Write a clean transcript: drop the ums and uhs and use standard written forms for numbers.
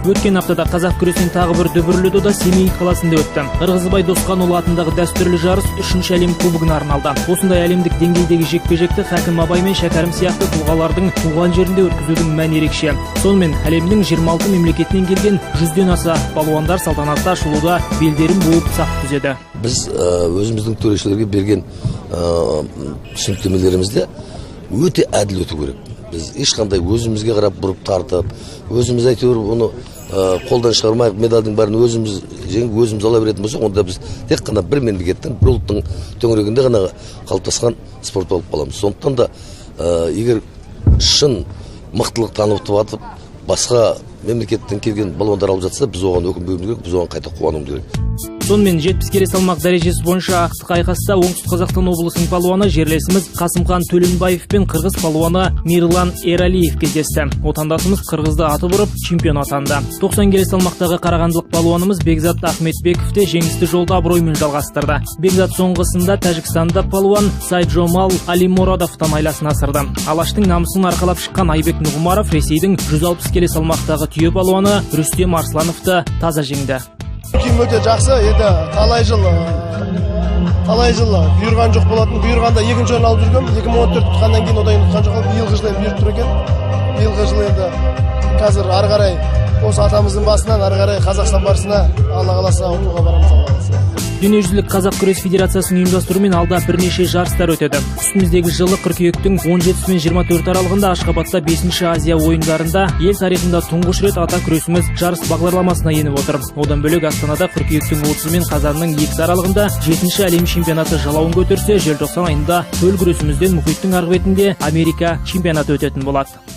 Өткен аптада қазақ күресінен тағы бір дүбірлі дода Семей қаласында өтті. Ырғызбай Досқанұлы атындағы дәстүрлі жарыс 3-ші әлем кубогына арналды. Осындай әлемдік деңгейдегі жекпе-жекті Хәкім Абай мен Шәкәрім сияқты тұлғалардың туған жерінде өткізудің мәні ерекше. Сонымен әлемнің 26 мемлекетінен келген 100-ден аса балуандар салтанатты ашылуда белдерін буып сақ түзеді. Біз өзіміздің төрешілерге берген түсініктемелерімізде өте әділ өту керек. Біз ешқандай өзімізге қарап бұрып тартып, өзіміз әйтеуір оны қолдан шығармайық, медальдің бәрін өзіміз жеңіп, өзіміз ала беретін болсақ, онда біз тек қана бір мемлекеттің, бір ұлттың төңірегінде ғана қалыптасқан спорт болып қаламыз. Сондықтан да егер шын мықтылық танытып, басқа мемлекеттен келген балуандар алып жатса, біз оған өкінбеуіміз керек, біз оған қайта қуануымыз керек. Сонымен 70 келі салмақ дәрежесі бойынша ақтық айқаста Оңтүстік Қазақстан облысының палуаны жерлесіміз Қасымхан Төленбаев пен қырғыз палуаны Мирлан Эралиев кездесті. Отандасымыз қырғызды атып ұрып чемпион атанды. 90 келі салмақтағы қарағандылық палуанымыз Бекзат Ахметбеков те жеңісті жолды абыроймен жалғастырды. Бекзат соңғысында Тәжікстанда палуан Сайджомал Алимурадовтан айласын асырды. Алаштың намысын арқалап шыққан Айбек Нұғымаров Ресейдің 160 келі салмақтағы түйе палуаны Рүстем Арслановты таза жеңді. Ким өте жақсы, енді талай жыл бұйырған жоқ болатын. Бұйырғанда екінші орын алып жүргем. 2014 тұтқаннан кейін одан ұтқан жоқ. Биылғы жылы бұйырып тұр екен. Биылғы жылы енді қазір ары қарай осы атамыздың басынан ары қарай Қазақстан барысына Алла қаласа ұтуға барамыз. Дүниежүзілік қазақ күрес федерациясының ұйымдастыруымен алда бірнеше жарыстар өтеді. Үстіміздегі жылы қыркүйектің 17 мен 24 аралығында Ашхабадта 5-ші Азия ойындарында ел тарихында тұңғыш рет ата күресіміз жарыс бағдарламасына еніп отыр. Одан бөлек Астанада қыркүйектің 30 мен қазанның 2 аралығында 7-ші әлем чемпионаты жалауын көтерсе, желтоқсан айында төл күресімізден мұхиттың арғы бетінде Америка чемпионаты өтетін болады.